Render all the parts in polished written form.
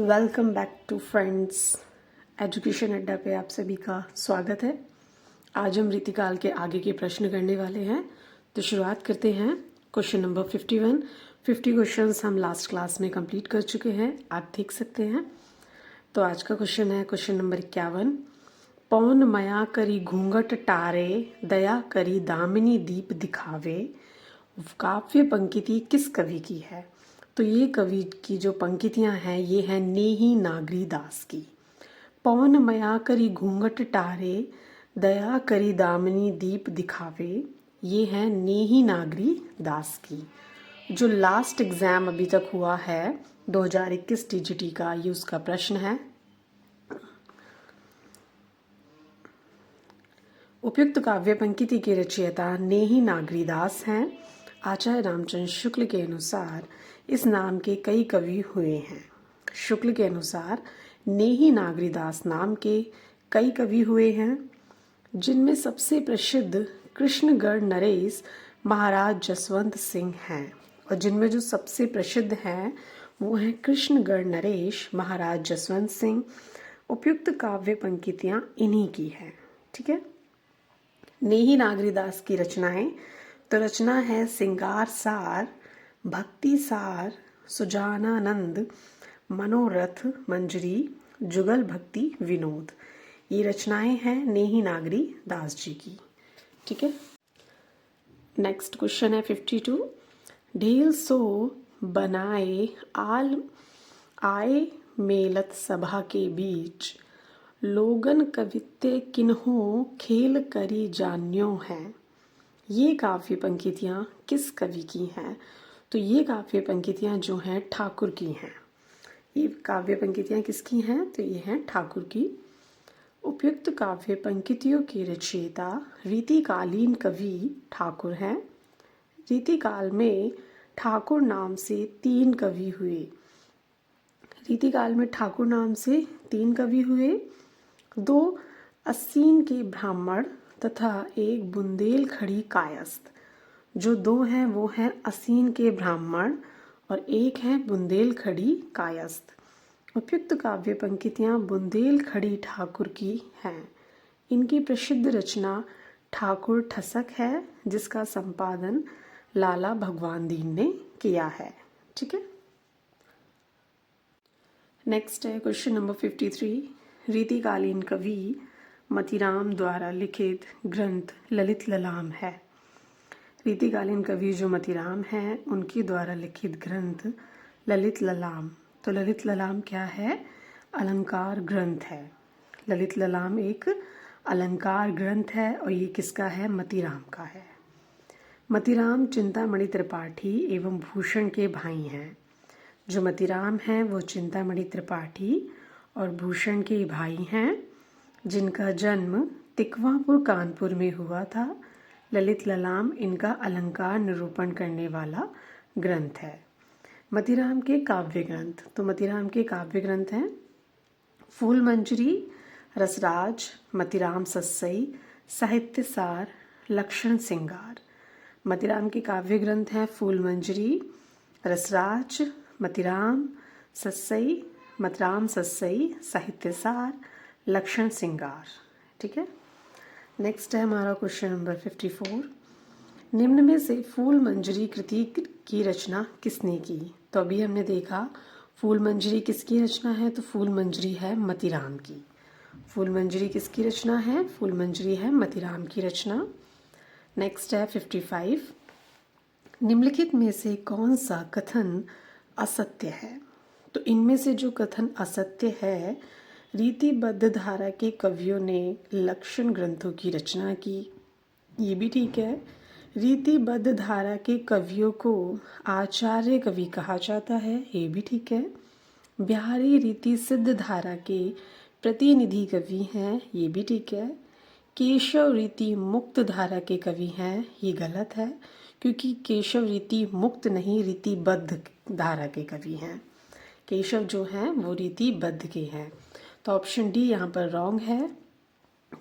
Welcome back to friends. Education Adda पे आप सभी का स्वागत है। आज हम रीतिकाल के आगे के प्रश्न करने वाले हैं, तो शुरुआत करते हैं। Question number 51। 50 क्वेश्चंस हम लास्ट क्लास में कंप्लीट कर चुके हैं, आप देख सकते हैं। तो आज का क्वेश्चन है क्वेश्चन नंबर 51। पौन मया करी घूंघट टारे, दया करी दामिनी दीप दिखावे। काव्य पंक्ति किस कवि की है? तो ये कवि की जो पंक्तियां हैं ये हैं नेही नागरी दास की। पौन मया करी घूंघट टारे, दया करी दामिनी दीप दिखावे, ये है नेही नागरी दास की। जो लास्ट एग्जाम अभी तक हुआ है 2021 टीजीटी का, ये उसका प्रश्न है। उपयुक्त काव्य पंक्ति के रचयिता नेही नागरी दास हैं। आचार्य रामचंद्र शुक्ल के अनुसार इस नाम के कई कवि हुए हैं। शुक्ल के अनुसार नेही नागरी दास नाम के कई कवि हुए हैं, जिनमें सबसे प्रसिद्ध कृष्णगढ़ नरेश महाराज जसवंत सिंह हैं। और जिनमें जो सबसे प्रसिद्ध हैं वो हैं कृष्णगढ़ नरेश महाराज जसवंत सिंह। उपयुक्त काव्य पंक्तियाँ इन्हीं की हैं। ठीक है। नेही नागरी दास की रचनाएं, तो रचना है सिंगार सार, भक्ति सार, सुजानानंद, मनोरथ मंजरी, जुगल भक्ति विनोद। ये रचनाएं हैं नेही नागरी दास जी की। ठीक है। नेक्स्ट क्वेश्चन है 52। ढेल सो बनाए आल आए मेलत सभा के बीच, लोगन कवित्ते किन्हों खेल करी जान्यों है। ये काव्य पंक्तियाँ किस कवि की हैं? तो ये काव्य पंक्तियाँ जो हैं ठाकुर की हैं। ये काव्य पंक्तियाँ किसकी हैं? तो ये हैं ठाकुर की। उपयुक्त काव्य पंक्तियों के रचयिता रीतिकालीन कवि ठाकुर हैं। रीतिकाल में ठाकुर नाम से 3 कवि हुए। रीतिकाल में ठाकुर नाम से 3 कवि हुए। 2 असीन के ब्राह्मण तथा एक बुंदेलखड़ी कायस्थ। जो 2 हैं वो हैं असीन के ब्राह्मण और एक है बुंदेलखड़ी कायस्थ। उपयुक्त काव्य पंक्तियाँ बुंदेलखड़ी ठाकुर की हैं। इनकी प्रसिद्ध रचना ठाकुर ठसक है, जिसका संपादन लाला भगवान दीन ने किया है। ठीक है। नेक्स्ट है क्वेश्चन नंबर 53। रीतिकालीन कवि मतीराम द्वारा लिखित ग्रंथ ललित ललाम है। रीतिकालीन कवि जो मतीराम हैं उनके द्वारा लिखित ग्रंथ ललित ललाम। तो ललित ललाम क्या है? अलंकार ग्रंथ है। ललित ललाम एक अलंकार ग्रंथ है और ये किसका है? मतीराम का है। मतीराम चिंतामणि त्रिपाठी एवं भूषण के भाई हैं। जो मतीराम हैं वो चिंतामणि त्रिपाठी और भूषण के भाई हैं, जिनका जन्म तिकवापुर कानपुर में हुआ था। ललित ललाम इनका अलंकार निरूपण करने वाला ग्रंथ है। मतीराम के काव्य ग्रंथ, तो मतीराम के काव्य ग्रंथ हैं फूल मंजरी, रसराज, मतीराम सस्सई, साहित्य सार, लक्षण सिंगार। मतीराम के काव्य ग्रंथ हैं फूल मंजरी, रसराज, मतीराम सस्सई, मतीराम सस्सई, साहित्य सार, लक्षण सिंगार। ठीक है। नेक्स्ट है हमारा क्वेश्चन नंबर 54। निम्न में से फूल मंजरी कृति की रचना किसने की? तो अभी हमने देखा फूल मंजरी किसकी रचना है, तो फूल मंजरी है मतीराम की। फूल मंजरी किसकी रचना है? फूल मंजरी है मतीराम की रचना। नेक्स्ट है 55। निम्नलिखित में से कौन सा कथन असत्य है? तो इनमें से जो कथन असत्य है, रीतिबद्ध धारा के कवियों ने लक्षण ग्रंथों की रचना की, ये भी ठीक है। रीतिबद्ध धारा के कवियों को आचार्य कवि कहा जाता है, ये भी ठीक है। बिहारी रीति सिद्ध धारा के प्रतिनिधि कवि हैं, ये भी ठीक है। केशव रीति मुक्त धारा के कवि हैं, ये गलत है, क्योंकि केशव रीति मुक्त नहीं रीतिबद्ध धारा के कवि हैं। केशव जो हैं वो रीतिबद्ध के हैं। तो ऑप्शन डी यहाँ पर रॉन्ग है।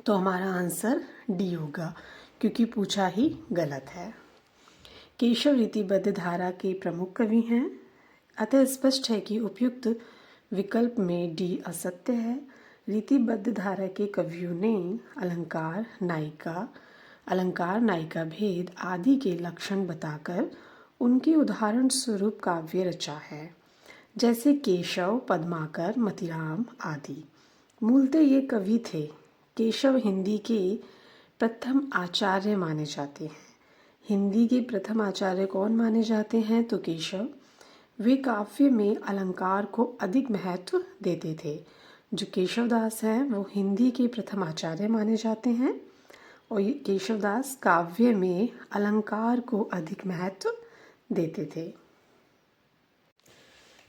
तो हमारा आंसर डी होगा, क्योंकि पूछा ही गलत है। केशव रीतिबद्ध धारा के प्रमुख कवि हैं, अतः स्पष्ट है कि उपयुक्त विकल्प में डी असत्य है। रीतिबद्ध धारा के कवियों ने अलंकार नायिका भेद आदि के लक्षण बताकर उनके उदाहरण स्वरूप काव्य रचा है, जैसे केशव, पद्माकर, मतीराम आदि। मूलतः ये कवि थे। केशव हिंदी के प्रथम आचार्य माने जाते हैं। हिंदी के प्रथम आचार्य कौन माने जाते हैं? तो केशव। वे काव्य में अलंकार को अधिक महत्व देते थे। जो केशवदास हैं वो हिंदी के प्रथम आचार्य माने जाते हैं और ये केशवदास काव्य में अलंकार को अधिक महत्व देते थे।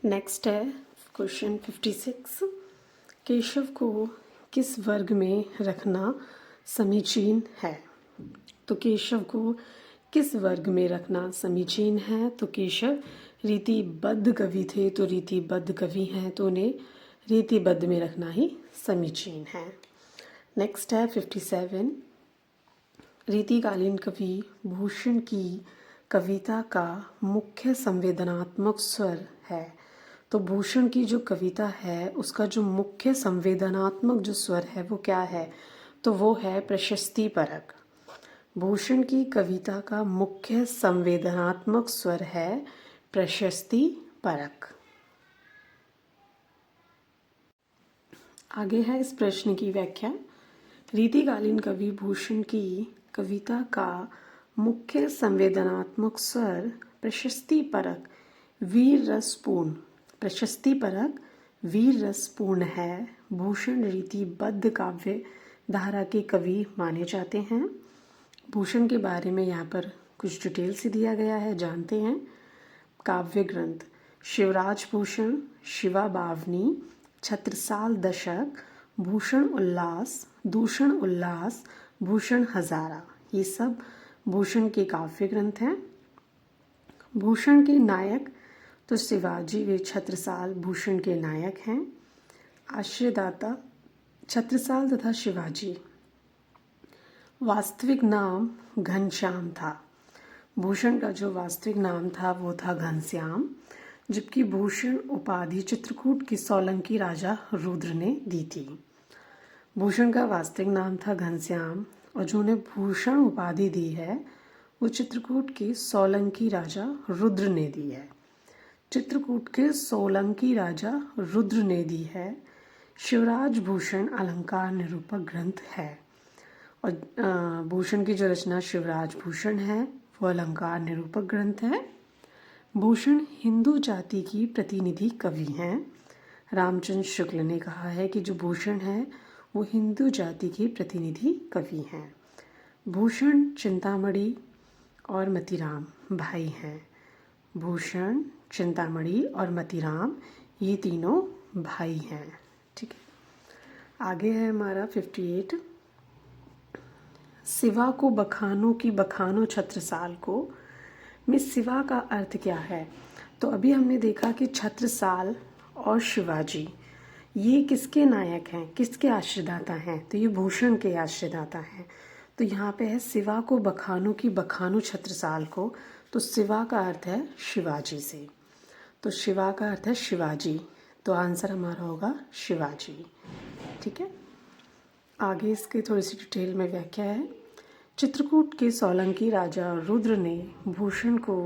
नेक्स्ट है क्वेश्चन 56। केशव को किस वर्ग में रखना समीचीन है? तो केशव को किस वर्ग में रखना समीचीन है? तो केशव रीतिबद्ध कवि थे, तो रीतिबद्ध कवि हैं तो उन्हें रीतिबद्ध में रखना ही समीचीन है। नेक्स्ट है 57। रीतिकालीन कवि भूषण की कविता का मुख्य संवेदनात्मक स्वर है। तो भूषण की जो कविता है उसका जो मुख्य संवेदनात्मक जो स्वर है वो क्या है? तो वो है प्रशस्ति परक। भूषण की कविता का मुख्य संवेदनात्मक स्वर है प्रशस्ति परक। आगे है इस प्रश्न की व्याख्या। रीतिकालीन कवि भूषण की कविता का मुख्य संवेदनात्मक स्वर प्रशस्ति परक वीर रसपूर्ण। प्रशस्ति परक वीर रसपूर्ण है। भूषण रीतिबद्ध काव्य धारा के कवि माने जाते हैं। भूषण के बारे में यहाँ पर कुछ डिटेल से दिया गया है, जानते हैं। काव्य ग्रंथ: शिवराज भूषण, शिवा बावनी, छत्रसाल दशक, भूषण उल्लास, दूषण उल्लास, भूषण हजारा, ये सब भूषण के काव्य ग्रंथ हैं। भूषण के नायक तो शिवाजी वे छत्रसाल भूषण के नायक हैं। आश्रयदाता छत्रसाल तथा शिवाजी। वास्तविक नाम घनश्याम था। भूषण का जो वास्तविक नाम था वो था घनश्याम, जबकि भूषण उपाधि चित्रकूट के सोलंकी राजा रुद्र ने दी थी। भूषण का वास्तविक नाम था घनश्याम और जो उन्हें भूषण उपाधि दी है वो चित्रकूट के सोलंकी राजा रुद्र ने दी है। चित्रकूट के सोलंकी राजा रुद्र ने दी है। शिवराज भूषण अलंकार निरूपक ग्रंथ है और भूषण की जो रचना शिवराज भूषण है वो अलंकार निरूपक ग्रंथ है। भूषण हिंदू जाति की प्रतिनिधि कवि हैं। रामचंद्र शुक्ल ने कहा है कि जो भूषण है वो हिंदू जाति के प्रतिनिधि कवि हैं। भूषण चिंतामणि और मतीराम भाई हैं। भूषण, चिंतामणि और मतीराम ये तीनों भाई हैं। ठीक है, आगे है हमारा 58। सिवा को बखानो की बखानो छत्रसाल को में सिवा का अर्थ क्या है? तो अभी हमने देखा कि छत्रसाल और शिवाजी ये किसके नायक हैं, किसके आश्रयदाता हैं? तो ये भूषण के आश्रयदाता हैं। तो यहाँ पे है सिवा को बखानो की बखानो छत्रसाल को, तो सिवा का अर्थ है शिवाजी से। तो शिवा का अर्थ है शिवाजी, तो आंसर हमारा होगा शिवाजी। ठीक है, आगे इसके थोड़ी सी डिटेल में व्याख्या है। चित्रकूट के सोलंकी राजा रुद्र ने भूषण को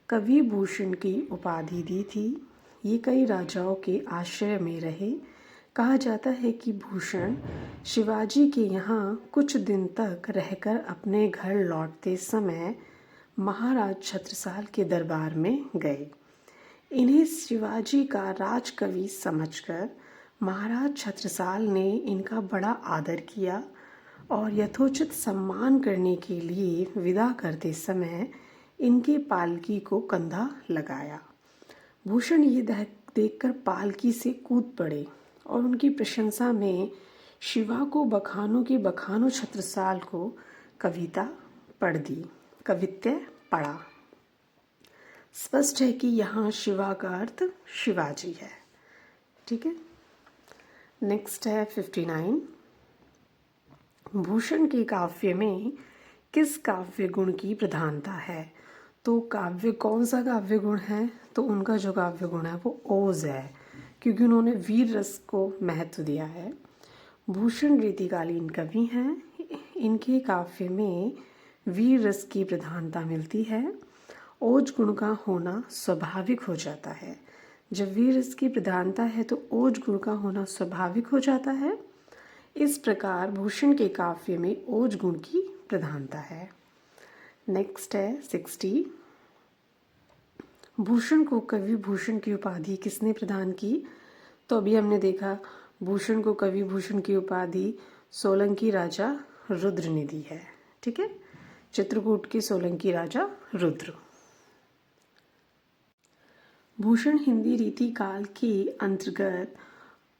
कवि भूषण की उपाधि दी थी। ये कई राजाओं के आश्रय में रहे। कहा जाता है कि भूषण शिवाजी के यहाँ कुछ दिन तक रहकर अपने घर लौटते समय महाराज छत्रसाल के दरबार में गए। इन्हें शिवाजी का राजकवि समझकर महाराज छत्रसाल ने इनका बड़ा आदर किया और यथोचित सम्मान करने के लिए विदा करते समय इनके पालकी को कंधा लगाया। भूषण ये देखकर पालकी से कूद पड़े और उनकी प्रशंसा में शिवा को बखानो की बखानो छत्रसाल को कविता पढ़ दी, कवित्य पढ़ा। स्पष्ट है कि यहाँ शिवा का अर्थ शिवाजी है। ठीक है, नेक्स्ट है 59। भूषण के काव्य में किस काव्य गुण की प्रधानता है? तो काव्य कौन सा काव्य गुण है? तो उनका जो काव्य गुण है वो ओज है, क्योंकि उन्होंने वीर रस को महत्व दिया है। भूषण रीतिकालीन कवि हैं। इनके काव्य में वीर रस की प्रधानता मिलती है। ओज गुण का होना स्वाभाविक हो जाता है। जब वीर रस की प्रधानता है तो ओज गुण का होना स्वाभाविक हो जाता है। इस प्रकार भूषण के काव्य में ओज गुण की प्रधानता है। नेक्स्ट है 60। भूषण को कवि भूषण की उपाधि किसने प्रदान की? तो अभी हमने देखा भूषण को कवि भूषण की उपाधि सोलंकी राजा रुद्र ने दी है। ठीक है, चित्रकूट के सोलंकी राजा रुद्र। भूषण हिंदी रीति काल के अंतर्गत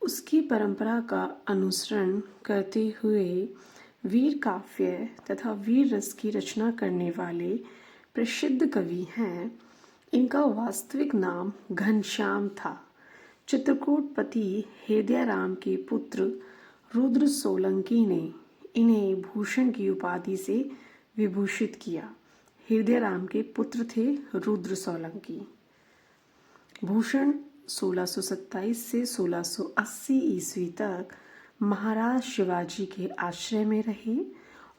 उसकी परंपरा का अनुसरण करते हुए वीर काव्य तथा वीर रस की रचना करने वाले प्रसिद्ध कवि हैं। इनका वास्तविक नाम घनश्याम था। चित्रकूटपति हृदयराम के पुत्र रुद्र सोलंकी ने इन्हें भूषण की उपाधि से विभूषित किया। हृदयराम के पुत्र थे रुद्र सोलंकी। भूषण 1627 से 1680 ईस्वी तक महाराज शिवाजी के आश्रय में रहे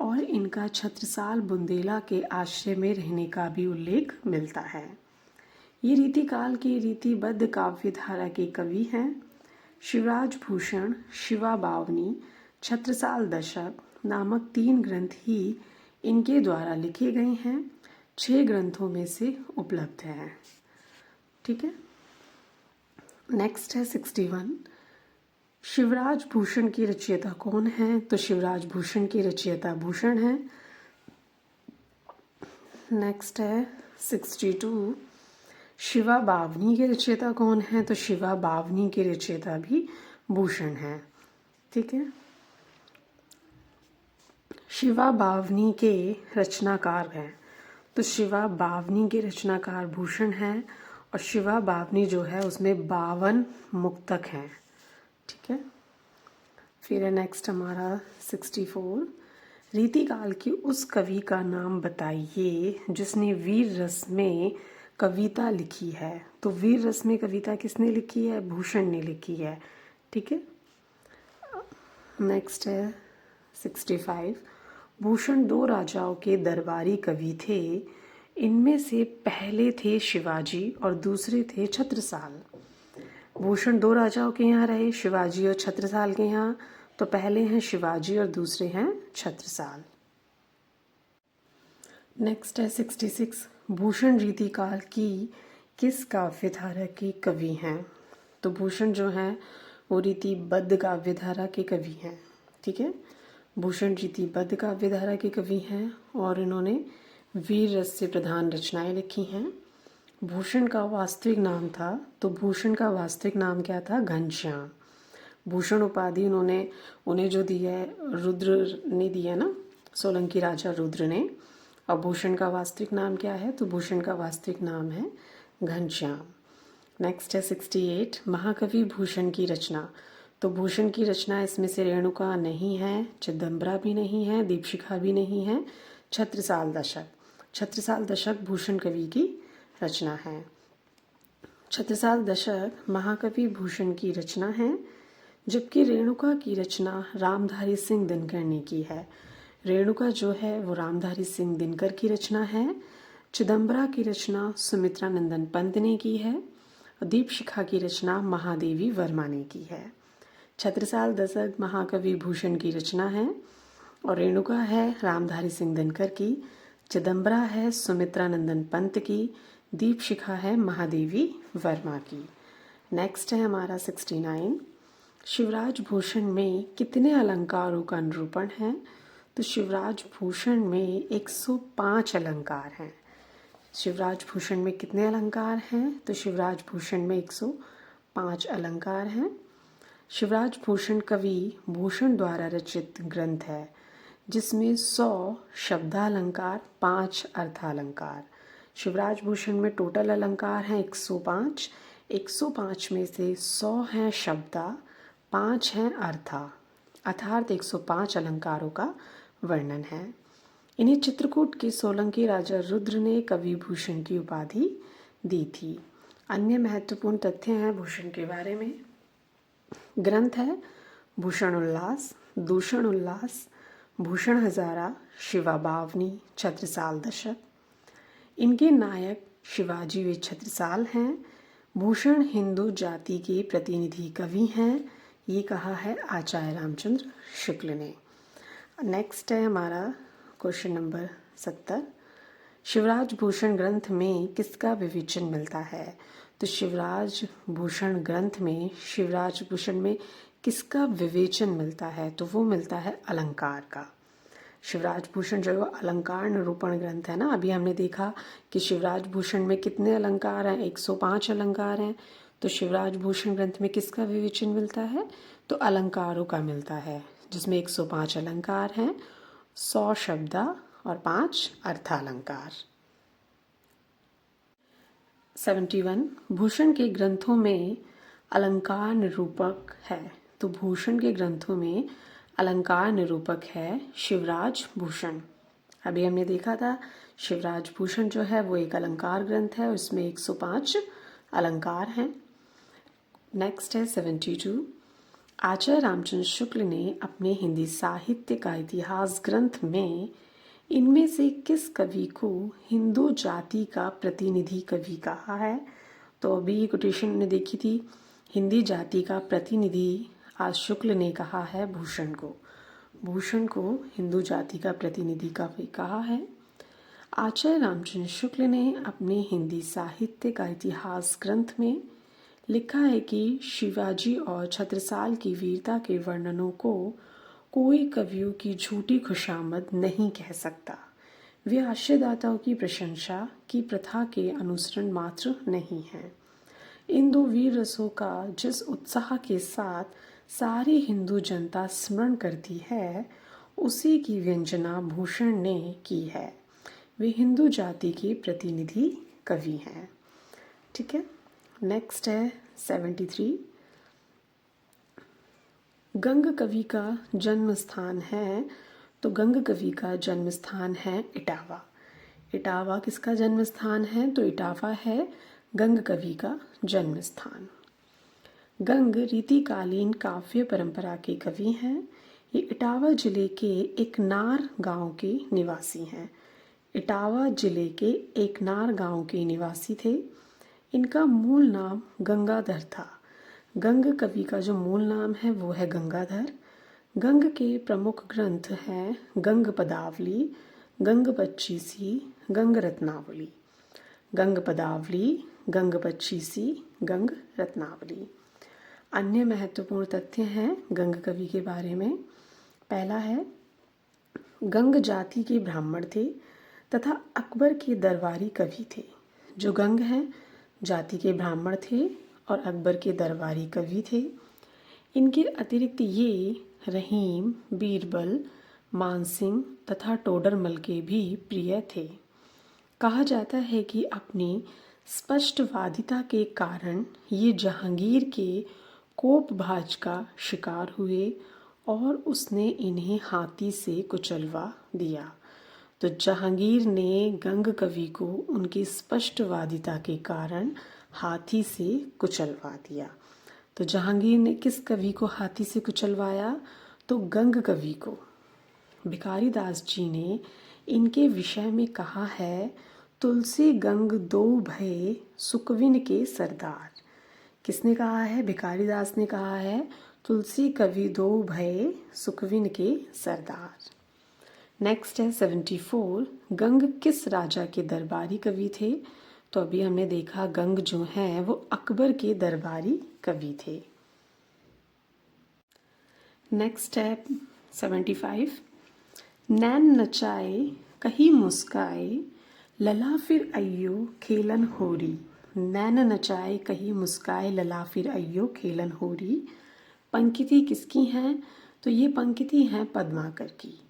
और इनका छत्रसाल बुंदेला के आश्रय में रहने का भी उल्लेख मिलता है। ये रीतिकाल के रीतिबद्ध काव्य धारा के कवि हैं। शिवराज भूषण, शिवा बावनी, छत्रसाल दशक नामक 3 ग्रंथ ही इनके द्वारा लिखे गए हैं। 6 ग्रंथों में से उपलब्ध हैं। ठीक है, नेक्स्ट है 61। शिवराज भूषण की रचयिता कौन है? तो शिवराज भूषण की रचयिता भूषण है। नेक्स्ट है 62। शिवा बावनी के रचयिता कौन है? तो शिवा बावनी के रचयिता भी भूषण है। ठीक है, शिवा बावनी के रचनाकार हैं। तो शिवा बावनी के रचनाकार भूषण है और शिवा बावनी जो है उसमें 52 मुक्तक हैं। ठीक है, फिर है नेक्स्ट हमारा 64। रीतिकाल की उस कवि का नाम बताइए जिसने वीर रस में कविता लिखी है। तो वीर रस में कविता किसने लिखी है? भूषण ने लिखी है। ठीक है, नेक्स्ट है 65। भूषण 2 राजाओं के दरबारी कवि थे। इनमें से पहले थे शिवाजी और दूसरे थे छत्रसाल। भूषण 2 राजाओं के यहाँ रहे, शिवाजी और छत्रसाल के यहाँ। तो पहले हैं शिवाजी और दूसरे हैं छत्रसाल। नेक्स्ट है 66। भूषण रीतिकाल की किस काव्य धारा के कवि हैं? तो भूषण जो हैं वो रीतिबद्ध काव्य धारा के कवि हैं। ठीक है, भूषण रीतिबद्ध काव्य धारा के कवि हैं और इन्होंने वीर रस से प्रधान रचनाएं लिखी हैं। भूषण का वास्तविक नाम था, तो भूषण का वास्तविक नाम क्या था? घनश्याम। भूषण उपाधि उन्हें जो दी है रुद्र ने दी है ना, सोलंकी राजा रुद्र ने। और भूषण का वास्तविक नाम क्या है? तो भूषण का वास्तविक नाम है घनश्याम। नेक्स्ट है 68। महाकवि भूषण की रचना। तो भूषण की रचना इसमें से रेणुका नहीं है, चिदंबरा भी नहीं है, दीपशिखा भी नहीं है, छत्रसाल दशक। छत्रसाल दशक भूषण कवि की रचना है। छत्रसाल दशक महाकवि भूषण की रचना है, जबकि रेणुका की रचना रामधारी सिंह दिनकर ने की है। रेणुका जो है वो रामधारी सिंह दिनकर की रचना है। चिदंबरा की रचना सुमित्रा नंदन पंत ने की है और दीपशिखा की रचना महादेवी वर्मा ने की है। छत्रसाल दशक महाकवि भूषण की रचना है और रेणुका है रामधारी सिंह दिनकर की, चिदंबरा है सुमित्रा नंदन पंत की, दीपशिखा है महादेवी वर्मा की। नेक्स्ट है हमारा 69। शिवराज भूषण में कितने अलंकारों का निरूपण है? तो शिवराज भूषण में 105 अलंकार हैं। शिवराज भूषण में कितने अलंकार हैं? तो शिवराज भूषण में 105 अलंकार हैं। शिवराज भूषण कवि भूषण द्वारा रचित ग्रंथ है जिसमें 100 शब्दालंकार, 5 अर्थालंकार। शिवराज भूषण में टोटल अलंकार हैं 105। 105 में से 100 हैं शब्दा, 5 हैं अर्था, अर्थात 105 अलंकारों का वर्णन है। इन्हें चित्रकूट के सोलंकी राजा रुद्र ने कवि भूषण की उपाधि दी थी। अन्य महत्वपूर्ण तथ्य हैं भूषण के बारे में। ग्रंथ है भूषण उल्लास, दूषण उल्लास, भूषण हजारा, शिवा बावनी, छत्रसाल दशक। इनके नायक शिवाजी व छत्रसाल हैं। भूषण हिंदू जाति के प्रतिनिधि कवि हैं। ये कहा है आचार्य रामचंद्र शुक्ल ने। नेक्स्ट है हमारा क्वेश्चन नंबर 70। शिवराज भूषण ग्रंथ में किसका विवेचन मिलता है? तो शिवराज भूषण ग्रंथ में शिवराज भूषण में किसका विवेचन मिलता है? तो वो मिलता है अलंकार का। शिवराज भूषण जो है अलंकार निरूपण ग्रंथ है ना। अभी हमने देखा कि शिवराज भूषण में कितने अलंकार हैं, 105 अलंकार हैं। तो शिवराज भूषण ग्रंथ में किसका विवेचन मिलता है? तो अलंकारों का मिलता है, जिसमें 105 अलंकार हैं, 100 शब्दा और 5 अर्थालंकार। 71 भूषण के ग्रंथों में अलंकार निरूपक है। तो भूषण के ग्रंथों में अलंकार निरूपक है शिवराज भूषण। अभी हमने देखा था शिवराज भूषण जो है वो एक अलंकार ग्रंथ है, उसमें 105 अलंकार हैं। नेक्स्ट है 72 आचार्य रामचंद्र शुक्ल ने अपने हिंदी साहित्य का इतिहास ग्रंथ में इनमें से किस कवि को हिंदू जाति का प्रतिनिधि कवि कहा है? तो अभी ये कोटेशन ने देखी थी, हिंदी जाति का प्रतिनिधि आज शुक्ल ने कहा है भूषण को। भूषण को हिंदू जाति का प्रतिनिधि कवि कहा है। आचार्य रामचंद्र शुक्ल ने अपने हिंदी साहित्य का इतिहास ग्रंथ में लिखा है कि शिवाजी और छत्रसाल की वीरता के वर्णनों को कोई कवियों की झूठी खुशामद नहीं कह सकता। वे आश्रयदाताओं की प्रशंसा की प्रथा के अनुसरण मात्र नहीं हैं। इन दो वीर रसों का जिस उत्साह के साथ सारी हिंदू जनता स्मरण करती है, उसी की व्यंजना भूषण ने की है। वे हिंदू जाति के प्रतिनिधि कवि हैं। ठीक है। नेक्स्ट है 73 गंग कवि का जन्म स्थान है। तो गंग कवि का जन्म स्थान है इटावा। इटावा किसका जन्म स्थान है? तो इटावा है गंग कवि का जन्म स्थान। गंग रीतिकालीन काव्य परंपरा के कवि हैं। ये इटावा जिले के एकनार गांव के निवासी हैं। इटावा जिले के एकनार गांव के निवासी थे। इनका मूल नाम गंगाधर था। गंग कवि का जो मूल नाम है वो है गंगाधर। गंग के प्रमुख ग्रंथ हैं गंग पदावली, गंग पच्चीसी, गंग रत्नावली। गंग पदावली, गंग पच्चीसी, गंग रत्नावली। अन्य महत्वपूर्ण तथ्य हैं गंग कवि के बारे में। पहला है गंग जाति के ब्राह्मण थे तथा अकबर के दरबारी कवि थे। जो गंग हैं जाति के ब्राह्मण थे और अकबर के दरबारी कवि थे। इनके अतिरिक्त ये रहीम, बीरबल, मानसिंह तथा टोडरमल के भी प्रिय थे। कहा जाता है कि अपनी स्पष्टवादिता के कारण ये जहांगीर के कोपभाज का शिकार हुए और उसने इन्हें हाथी से कुचलवा दिया। तो जहांगीर ने गंग कवि को उनकी स्पष्टवादिता के कारण हाथी से कुचलवा दिया। तो जहांगीर ने किस कवि को हाथी से कुचलवाया? तो गंग कवि को। भिखारी दास जी ने इनके विषय में कहा है, तुलसी गंग दो भये सुकविन के सरदार। किसने कहा है? भिखारी दास ने कहा है, तुलसी कवि दो भये सुकविन के सरदार। नेक्स्ट है 74 गंग किस राजा के दरबारी कवि थे? तो अभी हमने देखा गंग जो हैं वो अकबर के दरबारी कवि थे। नेक्स्ट है 75 नैन नचाए कहीं मुस्काए लला फिर अय्यो खेलन होरी। नैन नचाए कहीं मुस्काए लला फिर अय्यो खेलन होरी। पंक्ति किसकी हैं? तो ये पंक्ति हैं पद्माकर की।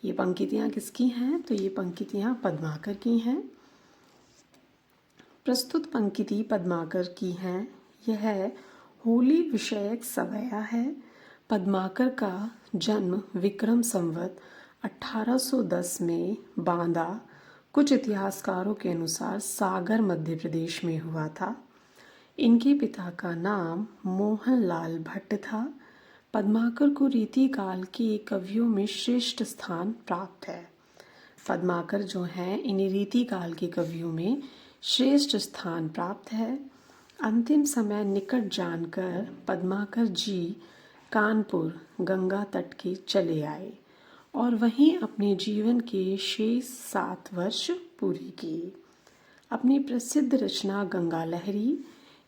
ये पंक्तियाँ किसकी हैं? तो ये पंक्तियाँ पद्माकर की हैं। प्रस्तुत पंक्ति पद्माकर की हैं। यह होली विषयक सवया है। पद्माकर का जन्म विक्रम संवत 1810 में बांदा, कुछ इतिहासकारों के अनुसार सागर मध्य प्रदेश में हुआ था। इनके पिता का नाम मोहनलाल भट्ट था। पद्माकर को रीतिकाल के कवियों में श्रेष्ठ स्थान प्राप्त है। पद्माकर जो हैं इन्हें रीतिकाल के कवियों में श्रेष्ठ स्थान प्राप्त है। अंतिम समय निकट जानकर पद्माकर जी कानपुर गंगा तट के चले आए और वहीं अपने जीवन के शेष 7 वर्ष पूरी किए। अपनी प्रसिद्ध रचना गंगा लहरी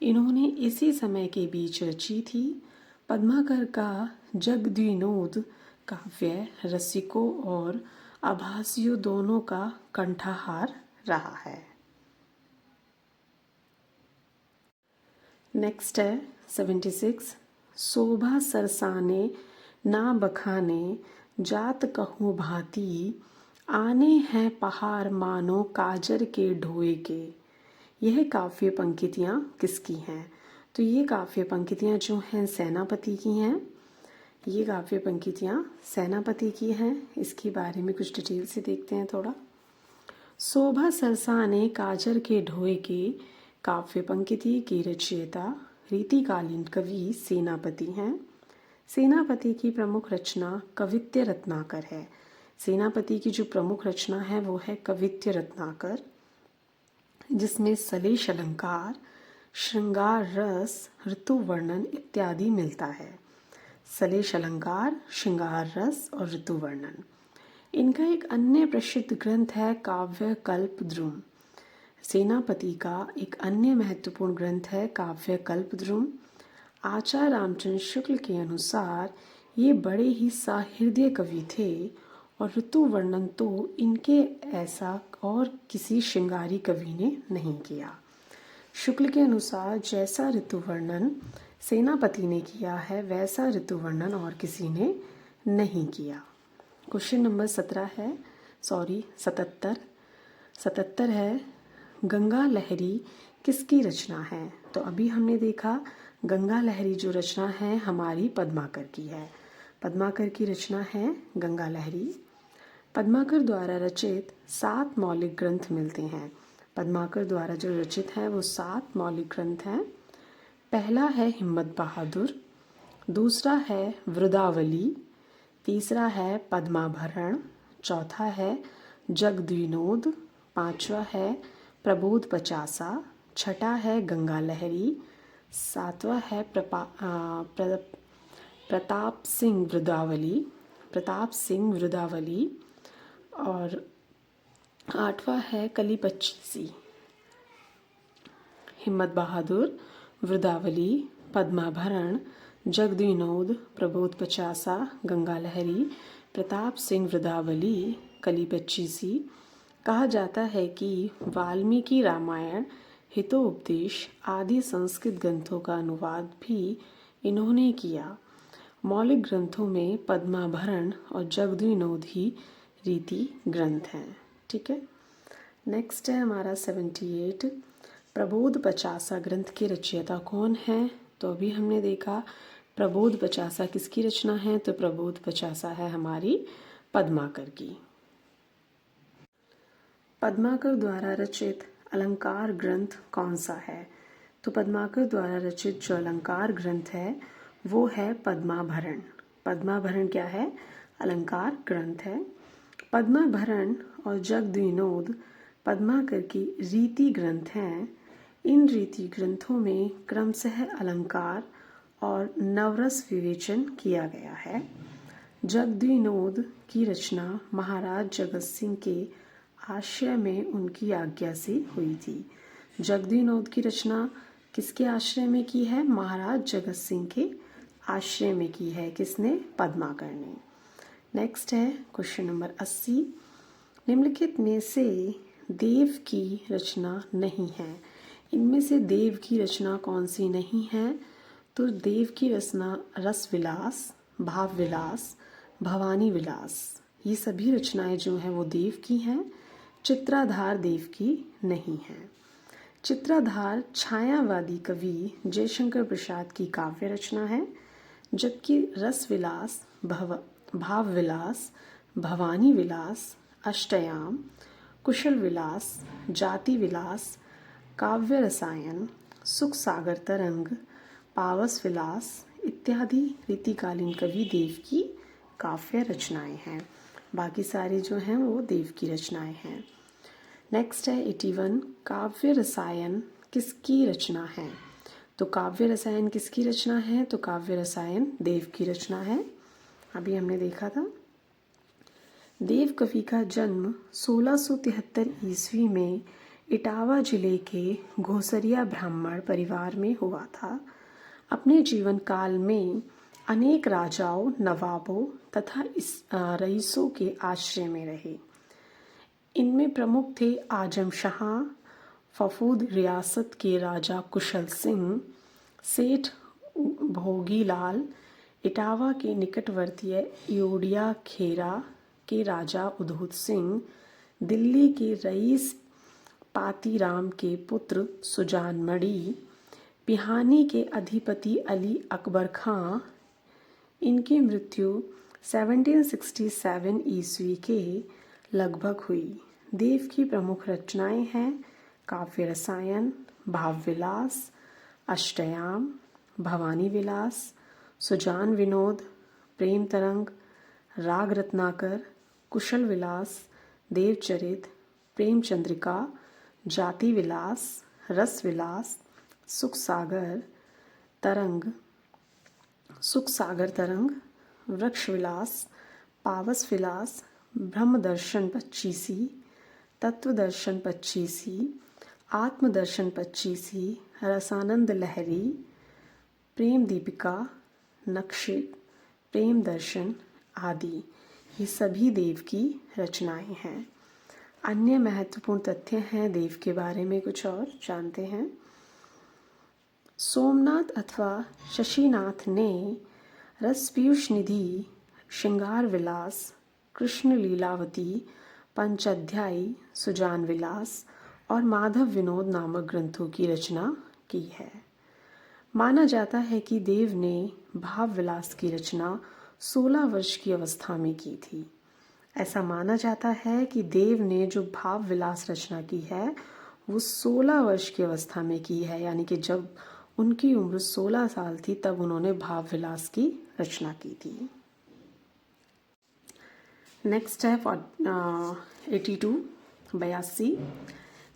इन्होंने इसी समय के बीच रची थी। पद्माकर का जगद्विनोद काव्य रसिकों और आभासियों दोनों का कंठहार रहा है। नेक्स्ट है 76। शोभा सरसाने ना बखाने जात कहूँ भांति आने हैं पहाड़ मानो काजर के ढोए के। यह काव्य पंक्तियाँ किसकी हैं? तो ये काव्य पंक्तियाँ जो हैं सेनापति की हैं। ये काव्य पंक्तियाँ सेनापति की हैं। इसके बारे में कुछ डिटेल से देखते हैं थोड़ा। शोभा सरसाने काजर के ढोए के काव्य पंक्ति की रचयिता रीतिकालीन कवि सेनापति हैं। सेनापति की प्रमुख रचना कवित्य रत्नाकर है। सेनापति की जो प्रमुख रचना है वो है कवित्य रत्नाकर, जिसमें सलेश अलंकार, श्रृंगार रस, ऋतु वर्णन इत्यादि मिलता है। सलेश अलंकार, श्रृंगार रस और ऋतु वर्णन। इनका एक अन्य प्रसिद्ध ग्रंथ है काव्य कल्पद्रुम। सेनापति का एक अन्य महत्वपूर्ण ग्रंथ है काव्य कल्पद्रुम। आचार्य रामचंद्र शुक्ल के अनुसार ये बड़े ही सहृदय कवि थे और ऋतु वर्णन तो इनके ऐसा और किसी श्रृंगारी कवि ने नहीं किया। शुक्ल के अनुसार जैसा ऋतु वर्णन सेनापति ने किया है वैसा ऋतु वर्णन और किसी ने नहीं किया। क्वेश्चन नंबर 77 है गंगा लहरी किसकी रचना है? तो अभी हमने देखा गंगा लहरी जो रचना है हमारी पद्माकर की है। पद्माकर की रचना है गंगा लहरी। पद्माकर द्वारा रचित 7 मौलिक ग्रंथ मिलते हैं। पद्माकर द्वारा जो रचित है वो 7 मौलिक ग्रंथ हैं। पहला है हिम्मत बहादुर, दूसरा है वृदावली, तीसरा है पद्माभरण, चौथा है जगद्विनोद, पांचवा है प्रबोध पचासा, छठा है गंगा लहरी, सातवां है प्रताप सिंह वृदावली और आठवां है कली पच्चीसी। हिम्मत बहादुर, वृदावली, पद्माभरण, जगद्विनोद, प्रबोध पचासा, गंगा लहरी, प्रताप सिंह वृदावली, कली पच्चीसी। कहा जाता है कि वाल्मीकि रामायण, हितोपदेश आदि संस्कृत ग्रंथों का अनुवाद भी इन्होंने किया। मौलिक ग्रंथों में पद्माभरण और जगद्विनोद ही रीति ग्रंथ हैं। ठीक है। नेक्स्ट है हमारा 78। प्रबोध पचासा ग्रंथ के रचयिता कौन है? तो अभी हमने देखा प्रबोध पचासा किसकी रचना है? तो प्रबोध पचासा है हमारी पद्माकर की। पद्माकर द्वारा रचित अलंकार ग्रंथ कौन सा है? तो पद्माकर द्वारा रचित जो अलंकार ग्रंथ है वो है पद्माभरण। पद्माभरण क्या है? अलंकार ग्रंथ है। पद्माभरण और जगद्विनोद पद्माकर की रीति ग्रंथ हैं। इन रीति ग्रंथों में क्रमशः अलंकार और नवरस विवेचन किया गया है। जगद्विनोद की रचना महाराज जगत सिंह के आश्रय में उनकी आज्ञा से हुई थी। जगद्विनोद की रचना किसके आश्रय में की है? महाराज जगत सिंह के आश्रय में की है। किसने? पद्माकर ने। नेक्स्ट है क्वेश्चन नंबर 80। निम्नलिखित में से देव की रचना नहीं है। इनमें से देव की रचना कौन सी नहीं है? तो देव की रचना रस विलास, भाव विलास, भवानी विलास, ये सभी रचनाएं जो हैं वो देव की हैं। चित्राधार देव की नहीं है। चित्राधार छायावादी कवि जयशंकर प्रसाद की काव्य रचना है, जबकि रस विलास, भाव विलास, भवानी विलास, अष्टयाम, कुशल विलास, जाति विलास, काव्य रसायन, सुख सागर तरंग, पावस विलास इत्यादि रीतिकालीन कवि देव की काव्य रचनाएं हैं। बाकी सारी जो हैं वो देव की रचनाएं हैं। नेक्स्ट है 81, काव्य रसायन किसकी रचना है? तो काव्य रसायन किसकी रचना है? तो काव्य रसायन देव की रचना है। अभी हमने देखा था। देव कवि का जन्म 1673 ईस्वी में इटावा जिले के घोसरिया ब्राह्मण परिवार में हुआ था। अपने जीवन काल में अनेक राजाओं, नवाबों तथा रईसों के आश्रय में रहे। इनमें प्रमुख थे आजम शाह, फफूद रियासत के राजा कुशल सिंह, सेठ भोगीलाल, इटावा के निकटवर्ती योडिया खेरा के राजा उधूत सिंह, दिल्ली के रईस पातीराम के पुत्र सुजान मणि, पिहानी के अधिपति अली अकबर खां। इनकी मृत्यु 1767 ईस्वी के लगभग हुई। देव की प्रमुख रचनाएं हैं काव्य रसायन, भाव विलास, अष्टयाम, भवानी विलास, सुजान विनोद, प्रेम तरंग, राग रत्नाकर, कुशल विलास, देवचरित, प्रेम चंद्रिका, जाति विलास, रस विलास, सुख सागर तरंग, वृक्ष विलास, पावस विलास, ब्रह्म दर्शन 25, तत्व दर्शन 25, आत्मदर्शन 25, रसानंद लहरी, प्रेम दीपिका, नक्शिक, प्रेम दर्शन आदि ये सभी देव की रचनाएं हैं। अन्य महत्वपूर्ण तथ्य हैं देव के बारे में, कुछ और जानते हैं। सोमनाथ अथवा शशिनाथ ने रस पीयूष निधि, श्रृंगार विलास, कृष्ण लीलावती, पंचाध्यायी, सुजान विलास और माधव विनोद नामक ग्रंथों की रचना की है। माना जाता है कि देव ने भाव विलास की रचना 16 वर्ष की अवस्था में की थी। ऐसा माना जाता है कि देव ने जो भाव विलास रचना की है वो 16 वर्ष की अवस्था में की है, यानी कि जब उनकी उम्र 16 साल थी तब उन्होंने भाव विलास की रचना की थी। नेक्स्ट है 82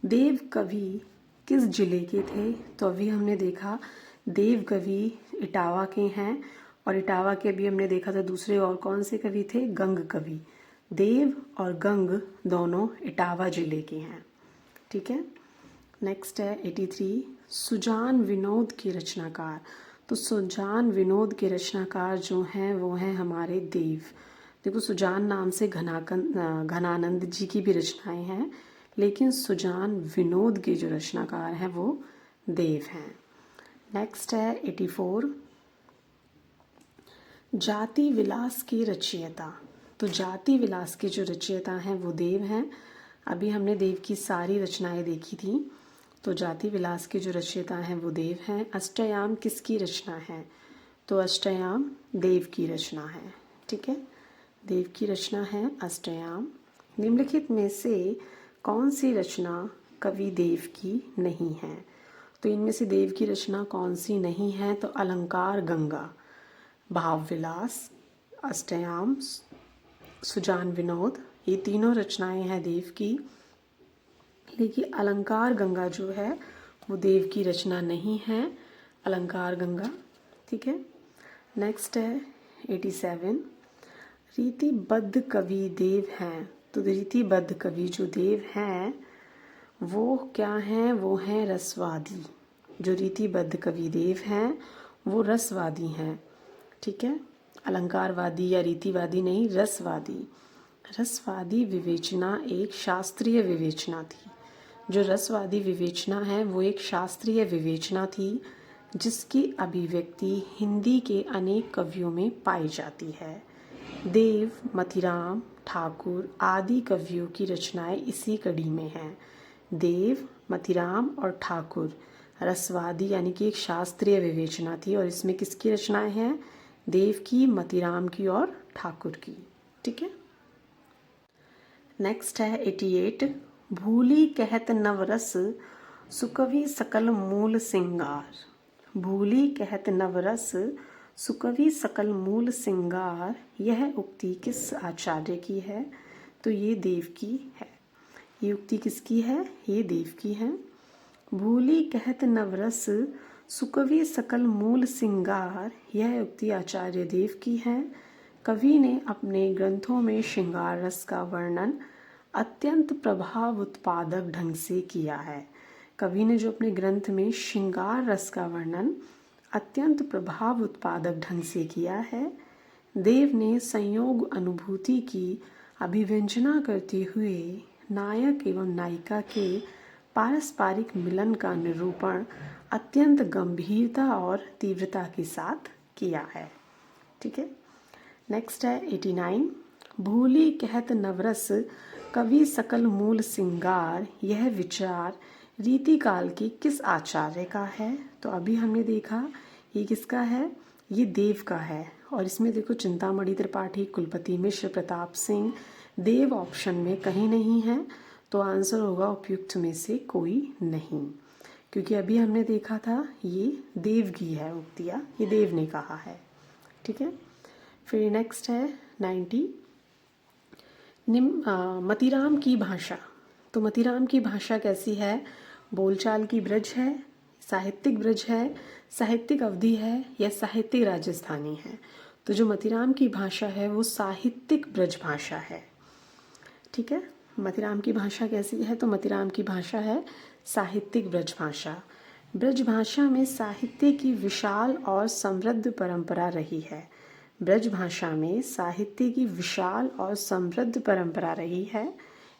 देव कवि किस जिले के थे? तो अभी हमने देखा देव कवि इटावा के हैं, और इटावा के अभी हमने देखा था दूसरे और कौन से कवि थे? गंग कवि। देव और गंग दोनों इटावा जिले के हैं। ठीक है। नेक्स्ट है 83 सुजान विनोद के रचनाकार। तो सुजान विनोद के रचनाकार जो हैं वो हैं हमारे देव। देखो सुजान नाम से घनानंद जी की भी रचनाएं हैं, लेकिन सुजान विनोद के जो रचनाकार हैं वो देव हैं। नेक्स्ट है 84 जाति विलास की रचयिता। तो जाति विलास के जो रचयिता हैं वो देव हैं। अभी हमने देव की सारी रचनाएं देखी थी, तो जाति विलास के जो रचयिता हैं वो देव हैं। अष्टयाम किसकी रचना है? तो अष्टयाम देव की रचना है। ठीक है, देव की रचना है अष्टयाम। निम्नलिखित में से कौन सी रचना कवि देव की नहीं है? तो इनमें से देव की रचना कौन सी नहीं है? तो अलंकार गंगा, भाव विलास, अष्टयाम, सुजान विनोद, ये तीनों रचनाएं हैं देव की, लेकिन अलंकार गंगा जो है वो देव की रचना नहीं है, अलंकार गंगा। ठीक है। नेक्स्ट है 87 रीतिबद्ध कवि देव हैं। तो रीतिबद्ध कवि जो देव हैं वो क्या हैं? वो हैं रसवादी। जो रीतिबद्ध कवि देव हैं वो रसवादी हैं। ठीक है, अलंकारवादी या रीतिवादी नहीं, रसवादी। रसवादी विवेचना एक शास्त्रीय विवेचना थी। जो रसवादी विवेचना है वो एक शास्त्रीय विवेचना थी जिसकी अभिव्यक्ति हिंदी के अनेक कवियों में पाई जाती है। देव, मतिराम, ठाकुर आदि कवियों की रचनाएं इसी कड़ी में हैं। देव, मतिराम और ठाकुर रसवादी यानी कि एक शास्त्रीय विवेचना थी, और इसमें किसकी रचनाएं हैं? देव की, मतिराम की और ठाकुर की। ठीक है। नेक्स्ट है 88 भूली कहत नवरस सुकवि सकल मूल सिंगार, भूली कहत नवरस सुकवि सकल मूल सिंगार। यह उक्ति किस आचार्य की है? तो ये देव की है। ये उक्ति किसकी है? ये देव की है। भूली कहत नवरस सुकवि सकल मूल सिंगार, यह उक्ति आचार्य देव की है। कवि ने अपने ग्रंथों में श्रृंगार रस का वर्णन अत्यंत प्रभाव उत्पादक ढंग से किया है। कवि ने जो अपने ग्रंथ में श्रृंगार रस का वर्णन अत्यंत प्रभाव उत्पादक ढंग से किया है। देव ने संयोग अनुभूति की अभिव्यंजना करते हुए नायक एवं नायिका के पारस्परिक मिलन का निरूपण अत्यंत गंभीरता और तीव्रता के साथ किया है। ठीक है, नेक्स्ट है 89। भूली कहत नवरस कवि सकल मूल सिंगार, यह विचार रीतिकाल के किस आचार्य का है? तो अभी हमने देखा ये किसका है? ये देव का है। और इसमें देखो चिंतामणि त्रिपाठी, कुलपति मिश्र, प्रताप सिंह, देव ऑप्शन में कहीं नहीं है, तो आंसर होगा उपयुक्त में से कोई नहीं, क्योंकि अभी हमने देखा था ये देव की है उक्तियाँ, ये देव ने कहा है। ठीक है, फिर नेक्स्ट है 90। मतीराम की भाषा। तो मतीराम की भाषा कैसी है? बोलचाल की ब्रज है, साहित्यिक ब्रज है, साहित्यिक अवधि है, या साहित्यिक राजस्थानी है? तो जो मतीराम की भाषा है वो साहित्यिक ब्रज भाषा है। ठीक है, मतीराम की भाषा कैसी है? तो मतीराम की भाषा है साहित्यिक ब्रज भाषा। ब्रज भाषा में साहित्य की विशाल और समृद्ध परंपरा रही है। ब्रज भाषा में साहित्य की विशाल और समृद्ध परंपरा रही है।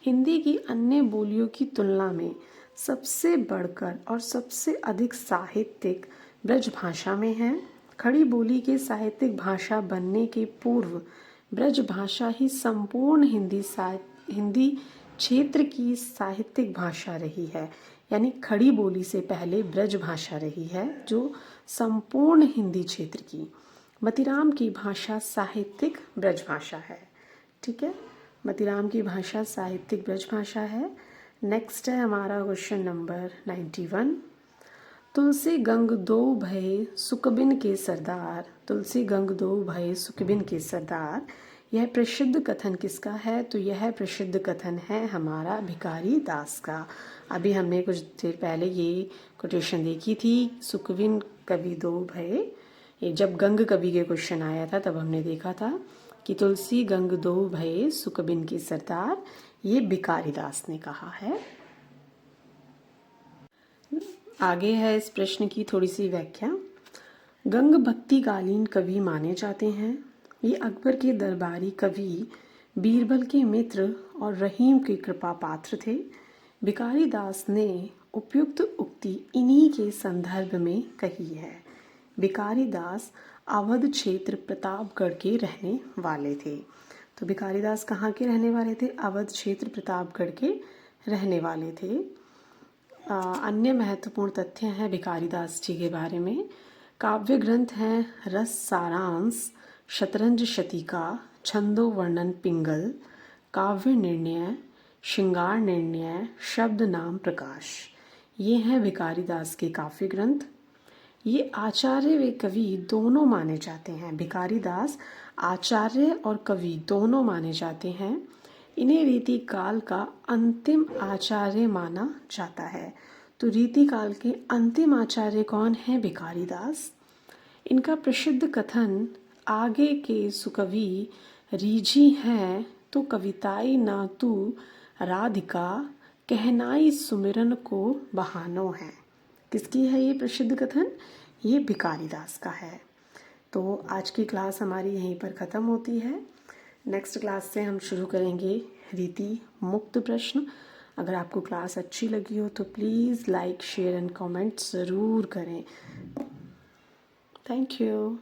हिंदी की अन्य बोलियों की तुलना में सबसे बढ़कर और सबसे अधिक साहित्यिक ब्रज भाषा में है। खड़ी बोली के साहित्यिक भाषा बनने के पूर्व ब्रज भाषा ही संपूर्ण हिंदी क्षेत्र की साहित्यिक भाषा रही है। यानी खड़ी बोली से पहले ब्रज भाषा रही है जो संपूर्ण हिंदी क्षेत्र की। मतीराम की भाषा साहित्यिक ब्रज भाषा है। ठीक है, मतीराम की भाषा साहित्यिक ब्रज भाषा है। नेक्स्ट है हमारा क्वेश्चन नंबर 91। तुलसी गंग दो भय सुकबिन के सरदार, तुलसी गंग दो भय सुकबिन के सरदार, यह प्रसिद्ध कथन किसका है? तो यह प्रसिद्ध कथन है हमारा भिखारी दास का। अभी हमने कुछ देर पहले ये कोटेशन देखी थी, सुकबिन कवि दो भय। ये जब गंग कवि के क्वेश्चन आया था तब हमने देखा था कि तुलसी गंग दो भय सुकबिन के सरदार, ये भिखारी दास ने कहा है। आगे है इस प्रश्न की थोड़ी सी व्याख्या। गंग भक्तिकालीन कवि माने जाते हैं। ये अकबर के दरबारी कवि, बीरबल के मित्र और रहीम के कृपा पात्र थे। भिखारी दास ने उपयुक्त उक्ति इन्हीं के संदर्भ में कही है। भिखारी दास अवध क्षेत्र प्रतापगढ़ के रहने वाले थे। तो भिखारी दास कहाँ के रहने वाले थे? अवध क्षेत्र प्रतापगढ़ के रहने वाले थे। अन्य महत्वपूर्ण तथ्य हैं भिखारी दास जी के बारे में। काव्य ग्रंथ हैं रस सारांश, शतरंज शतिका, छंदो वर्णन पिंगल, काव्य निर्णय, श्रृंगार निर्णय, शब्द नाम प्रकाश। ये हैं भिखारी दास के काव्य ग्रंथ। ये आचार्य व कवि दोनों माने जाते हैं। भिखारी दास आचार्य और कवि दोनों माने जाते हैं। इन्हें रीति काल का अंतिम आचार्य माना जाता है। तो रीति काल के अंतिम आचार्य कौन है? भिखारी दास। इनका प्रसिद्ध कथन आगे के सुकवि रीझी हैं तो कविताई ना तू राधिका, कहनाई सुमिरन को बहानो है। किसकी है ये प्रसिद्ध कथन? ये भिखारी दास का है। तो आज की क्लास हमारी यहीं पर ख़त्म होती है। नेक्स्ट क्लास से हम शुरू करेंगे रीति मुक्त प्रश्न। अगर आपको क्लास अच्छी लगी हो तो please like, share and comment ज़रूर करें। Thank you.